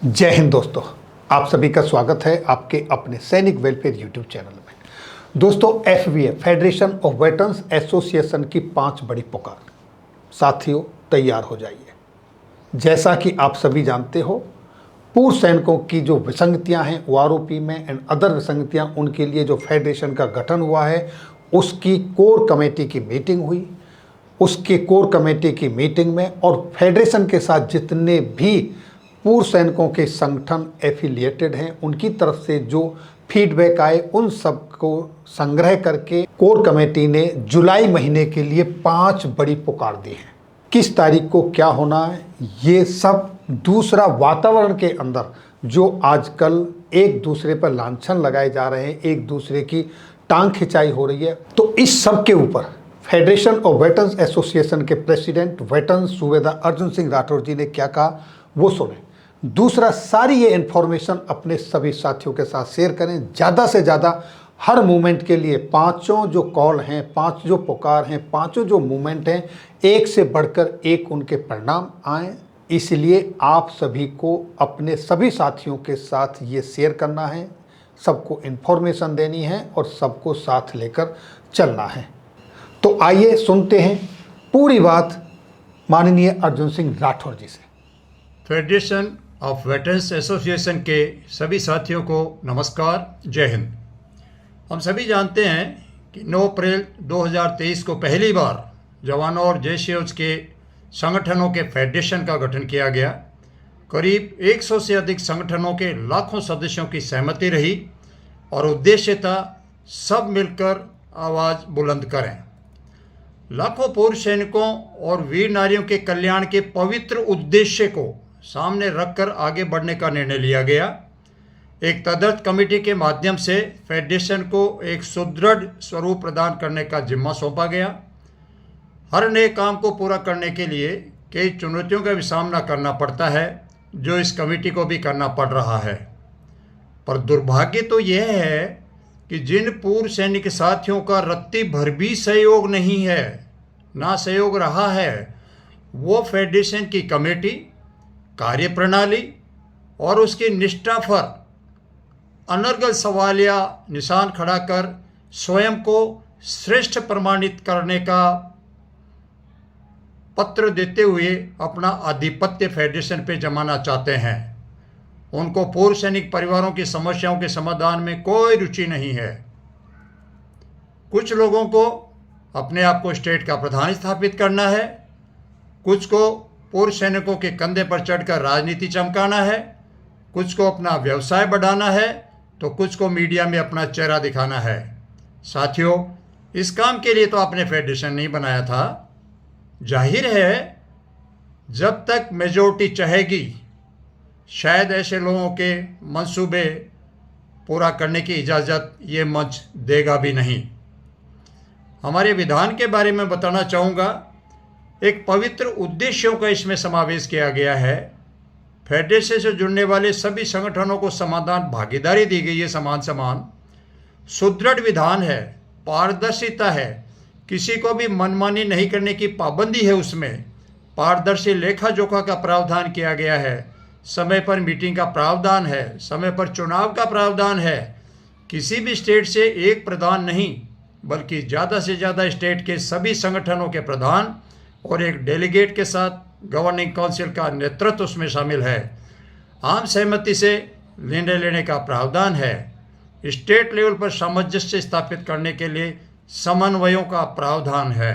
जय हिंद दोस्तों, आप सभी का स्वागत है आपके अपने सैनिक वेलफेयर यूट्यूब चैनल में। दोस्तों, FVA federation of veterans association की 5 बड़ी पुकार। साथियों, तैयार हो जाइए। जैसा कि आप सभी जानते हो, पूर्व सैनिकों की जो विसंगतियां हैं OROP में एंड अदर विसंगतियां, उनके लिए जो फेडरेशन का गठन हुआ है, उसकी कोर कमेटी की मीटिंग हुई। उसके कोर कमेटी की मीटिंग में और फेडरेशन के साथ जितने भी पूर्व सैनिकों के संगठन एफिलिएटेड हैं, उनकी तरफ से जो फीडबैक आए, उन सब को संग्रह करके कोर कमेटी ने जुलाई महीने के लिए 5 बड़ी पुकार दी हैं। किस तारीख को क्या होना है, ये सब। दूसरा, वातावरण के अंदर जो आजकल एक दूसरे पर लांछन लगाए जा रहे हैं, एक दूसरे की टांग खिंचाई हो रही है, तो इस सब के ऊपर फेडरेशन ऑफ वेटरन्स एसोसिएशन के प्रेसिडेंट वेटरन सूबेदार अर्जुन सिंह राठौर जी ने क्या कहा, वो सुने। दूसरा, सारी ये इन्फॉर्मेशन अपने सभी साथियों के साथ शेयर करें। ज़्यादा से ज़्यादा हर मूवमेंट के लिए 5 जो कॉल हैं, 5 जो पुकार हैं, 5 जो मूवमेंट हैं, एक से बढ़कर एक उनके परिणाम आएँ। इसलिए आप सभी को अपने सभी साथियों के साथ ये शेयर करना है, सबको इन्फॉर्मेशन देनी है और सबको साथ लेकर चलना है। तो आइए सुनते हैं पूरी बात माननीय अर्जुन सिंह राठौर जी से। फेडरेशन ऑफ वेटरन्स एसोसिएशन के सभी साथियों को नमस्कार, जय हिंद। हम सभी जानते हैं कि 9 अप्रैल 2023 को पहली बार जवानों और JCOs के संगठनों के फेडरेशन का गठन किया गया। करीब 100 से अधिक संगठनों के लाखों सदस्यों की सहमति रही और उद्देश्य था सब मिलकर आवाज़ बुलंद करें। लाखों पूर्व सैनिकों और वीर नारियों के कल्याण के पवित्र उद्देश्य को सामने रखकर आगे बढ़ने का निर्णय लिया गया। एक तदर्थ कमेटी के माध्यम से फेडरेशन को एक सुदृढ़ स्वरूप प्रदान करने का जिम्मा सौंपा गया। हर नए काम को पूरा करने के लिए कई चुनौतियों का भी सामना करना पड़ता है, जो इस कमेटी को भी करना पड़ रहा है। पर दुर्भाग्य तो यह है कि जिन पूर्व सैनिक साथियों का रत्ती भर भी सहयोग नहीं है, ना सहयोग रहा है, वो फेडरेशन की कमेटी, कार्यप्रणाली और उसकी निष्ठा पर अनर्गल सवालिया निशान खड़ा कर स्वयं को श्रेष्ठ प्रमाणित करने का पत्र देते हुए अपना आधिपत्य फेडरेशन पे जमाना चाहते हैं। उनको पूर्व सैनिक परिवारों की समस्याओं के समाधान में कोई रुचि नहीं है। कुछ लोगों को अपने आप को स्टेट का प्रधान स्थापित करना है, कुछ को पूर्व सैनिकों के कंधे पर चढ़कर राजनीति चमकाना है, कुछ को अपना व्यवसाय बढ़ाना है, तो कुछ को मीडिया में अपना चेहरा दिखाना है। साथियों, इस काम के लिए तो आपने फेडरेशन नहीं बनाया था। जाहिर है, जब तक मेजॉरिटी चाहेगी, शायद ऐसे लोगों के मंसूबे पूरा करने की इजाज़त ये मंच देगा भी नहीं। हमारे विधान के बारे में बताना चाहूँगा। एक पवित्र उद्देश्यों का इसमें समावेश किया गया है। फेडरेशन से जुड़ने वाले सभी संगठनों को समाधान भागीदारी दी गई है, समान। सुदृढ़ विधान है, पारदर्शिता है, किसी को भी मनमानी नहीं करने की पाबंदी है। उसमें पारदर्शी लेखा जोखा का प्रावधान किया गया है, समय पर मीटिंग का प्रावधान है, समय पर चुनाव का प्रावधान है। किसी भी स्टेट से एक प्रधान नहीं, बल्कि ज़्यादा से ज़्यादा स्टेट के सभी संगठनों के प्रधान और एक डेलीगेट के साथ गवर्निंग काउंसिल का नेतृत्व उसमें शामिल है। आम सहमति से निर्णय लेने का प्रावधान है। स्टेट लेवल पर सामंजस्य स्थापित करने के लिए समन्वयों का प्रावधान है।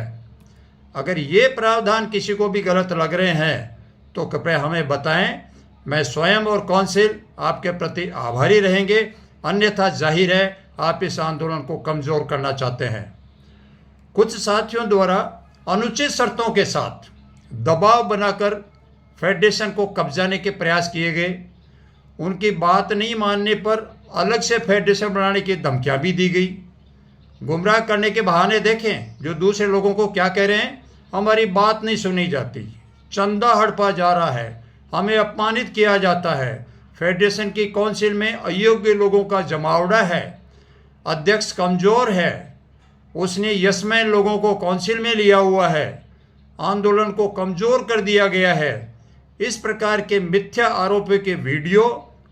अगर ये प्रावधान किसी को भी गलत लग रहे हैं तो कृपया हमें बताएं। मैं स्वयं और काउंसिल आपके प्रति आभारी रहेंगे, अन्यथा जाहिर है आप इस आंदोलन को कमज़ोर करना चाहते हैं। कुछ साथियों द्वारा अनुचित शर्तों के साथ दबाव बनाकर फेडरेशन को कब्जाने के प्रयास किए गए। उनकी बात नहीं मानने पर अलग से फेडरेशन बनाने की धमकियां भी दी गई। गुमराह करने के बहाने देखें जो दूसरे लोगों को क्या कह रहे हैं, हमारी बात नहीं सुनी जाती, चंदा हड़पा जा रहा है, हमें अपमानित किया जाता है, फेडरेशन की काउंसिल में अयोग्य लोगों का जमावड़ा है, अध्यक्ष कमज़ोर है, उसने यशमैन लोगों को काउंसिल में लिया हुआ है, आंदोलन को कमज़ोर कर दिया गया है। इस प्रकार के मिथ्या आरोपों के वीडियो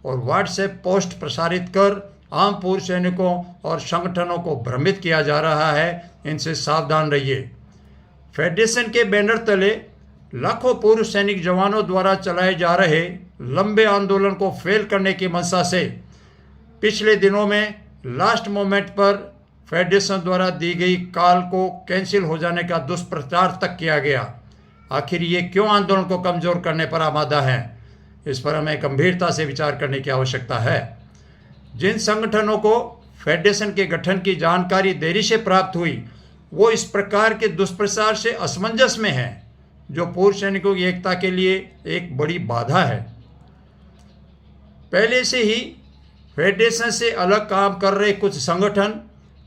और व्हाट्सएप पोस्ट प्रसारित कर आम पूर्व सैनिकों और संगठनों को भ्रमित किया जा रहा है। इनसे सावधान रहिए। फेडरेशन के बैनर तले लाखों पूर्व सैनिक जवानों द्वारा चलाए जा रहे लंबे आंदोलन को फेल करने की मंशा से पिछले दिनों में लास्ट मोमेंट पर फेडरेशन द्वारा दी गई कॉल को कैंसिल हो जाने का दुष्प्रचार तक किया गया। आखिर ये क्यों आंदोलन को कमज़ोर करने पर आमादा है? इस पर हमें गंभीरता से विचार करने की आवश्यकता है। जिन संगठनों को फेडरेशन के गठन की जानकारी देरी से प्राप्त हुई, वो इस प्रकार के दुष्प्रचार से असमंजस में हैं, जो पूर्व सैनिकों की एकता के लिए एक बड़ी बाधा है। पहले से ही फेडरेशन से अलग काम कर रहे कुछ संगठन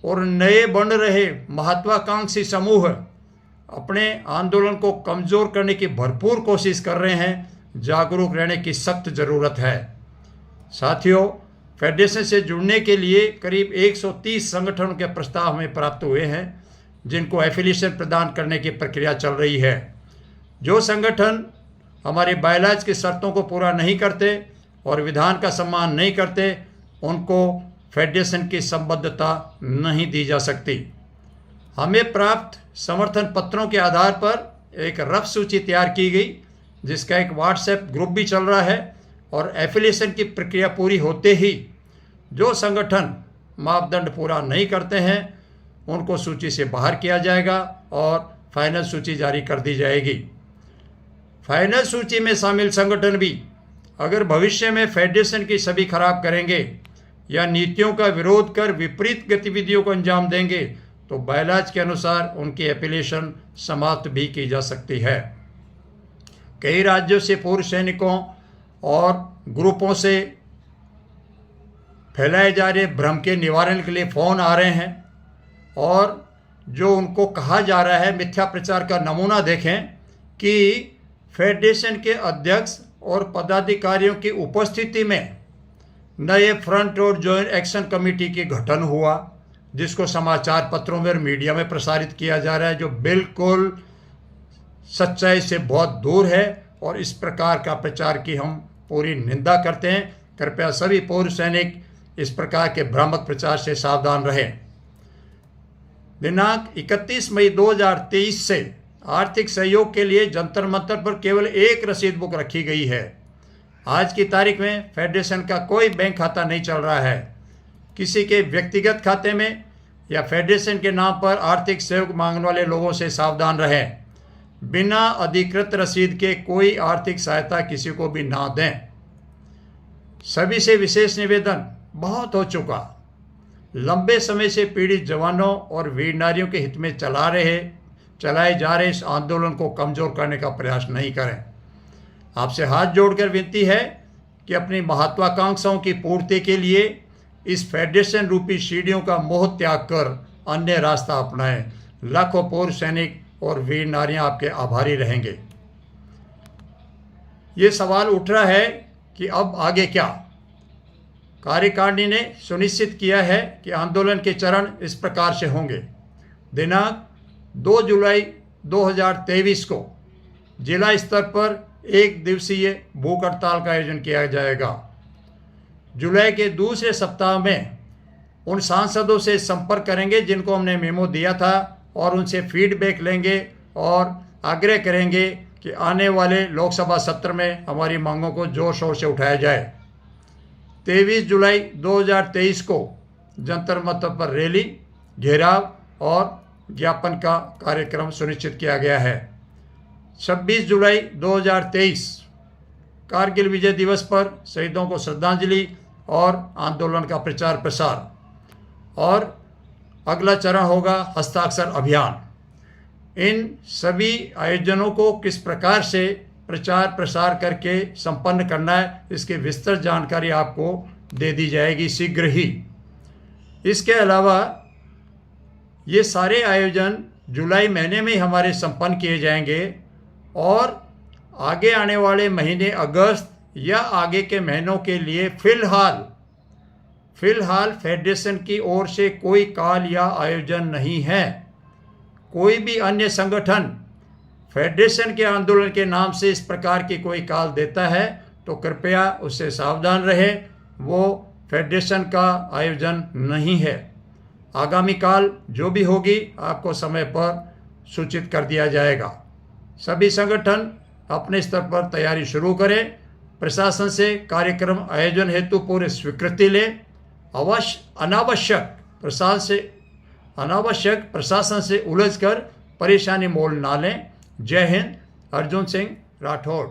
और नए बन रहे महत्वाकांक्षी समूह अपने आंदोलन को कमज़ोर करने की भरपूर कोशिश कर रहे हैं। जागरूक रहने की सख्त ज़रूरत है। साथियों, फेडरेशन से जुड़ने के लिए करीब 130 संगठनों के प्रस्ताव हमें प्राप्त हुए हैं, जिनको एफिलिएशन प्रदान करने की प्रक्रिया चल रही है। जो संगठन हमारे बायलॉज की शर्तों को पूरा नहीं करते और विधान का सम्मान नहीं करते, उनको फेडरेशन की संबद्धता नहीं दी जा सकती। हमें प्राप्त समर्थन पत्रों के आधार पर एक रफ सूची तैयार की गई, जिसका एक व्हाट्सएप ग्रुप भी चल रहा है, और एफिलिएशन की प्रक्रिया पूरी होते ही जो संगठन मापदंड पूरा नहीं करते हैं उनको सूची से बाहर किया जाएगा और फाइनल सूची जारी कर दी जाएगी। फाइनल सूची में शामिल संगठन भी अगर भविष्य में फेडरेशन की छवि खराब करेंगे या नीतियों का विरोध कर विपरीत गतिविधियों को अंजाम देंगे तो बायलॉज के अनुसार उनकी एफिलिएशन समाप्त भी की जा सकती है। कई राज्यों से पूर्व सैनिकों और ग्रुपों से फैलाए जा रहे भ्रम के निवारण के लिए फ़ोन आ रहे हैं, और जो उनको कहा जा रहा है मिथ्या प्रचार का नमूना देखें कि फेडरेशन के अध्यक्ष और पदाधिकारियों की उपस्थिति में नए फ्रंट और जॉइंट एक्शन कमेटी की गठन हुआ, जिसको समाचार पत्रों में और मीडिया में प्रसारित किया जा रहा है, जो बिल्कुल सच्चाई से बहुत दूर है। और इस प्रकार का प्रचार की हम पूरी निंदा करते हैं। कृपया सभी पूर्व सैनिक इस प्रकार के भ्रामक प्रचार से सावधान रहें। दिनांक 31 मई 2023 से आर्थिक सहयोग के लिए जंतर मंतर पर केवल एक रसीद बुक रखी गई है। आज की तारीख में फेडरेशन का कोई बैंक खाता नहीं चल रहा है। किसी के व्यक्तिगत खाते में या फेडरेशन के नाम पर आर्थिक सहयोग मांगने वाले लोगों से सावधान रहें। बिना अधिकृत रसीद के कोई आर्थिक सहायता किसी को भी ना दें। सभी से विशेष निवेदन, बहुत हो चुका। लंबे समय से पीड़ित जवानों और वीर नारियों के हित में चलाए जा रहे इस आंदोलन को कमज़ोर करने का प्रयास नहीं करें। आपसे हाथ जोड़कर विनती है कि अपनी महत्वाकांक्षाओं की पूर्ति के लिए इस फेडरेशन रूपी सीढ़ियों का मोह त्याग कर अन्य रास्ता अपनाएं। लाखों पूर्व सैनिक और वीर नारियां आपके आभारी रहेंगे। ये सवाल उठ रहा है कि अब आगे क्या? कार्यकारिणी ने सुनिश्चित किया है कि आंदोलन के चरण इस प्रकार से होंगे। दिनांक 2 जुलाई 2023 को जिला स्तर पर 1 दिवसीय भूख हड़ताल का आयोजन किया जाएगा। जुलाई के दूसरे सप्ताह में उन सांसदों से संपर्क करेंगे जिनको हमने मेमो दिया था, और उनसे फीडबैक लेंगे और आग्रह करेंगे कि आने वाले लोकसभा सत्र में हमारी मांगों को जोर शोर से उठाया जाए। 23 जुलाई 2023 को जंतर मंतर पर रैली, घेराव और ज्ञापन का कार्यक्रम सुनिश्चित किया गया है। 26 जुलाई 2023 कारगिल विजय दिवस पर शहीदों को श्रद्धांजलि और आंदोलन का प्रचार प्रसार, और अगला चरण होगा हस्ताक्षर अभियान। इन सभी आयोजनों को किस प्रकार से प्रचार प्रसार करके संपन्न करना है, इसकी विस्तृत जानकारी आपको दे दी जाएगी शीघ्र ही। इसके अलावा ये सारे आयोजन जुलाई महीने में ही हमारे संपन्न किए जाएंगे, और आगे आने वाले महीने अगस्त या आगे के महीनों के लिए फिलहाल फेडरेशन की ओर से कोई कॉल या आयोजन नहीं है। कोई भी अन्य संगठन फेडरेशन के आंदोलन के नाम से इस प्रकार की कोई कॉल देता है तो कृपया उससे सावधान रहे। वो फेडरेशन का आयोजन नहीं है। आगामी कॉल जो भी होगी आपको समय पर सूचित कर दिया जाएगा। सभी संगठन अपने स्तर पर तैयारी शुरू करें। प्रशासन से कार्यक्रम आयोजन हेतु पूरी स्वीकृति लें। अनावश्यक प्रशासन से उलझकर परेशानी मोल ना लें। जय हिंद। अर्जुन सिंह राठौड़।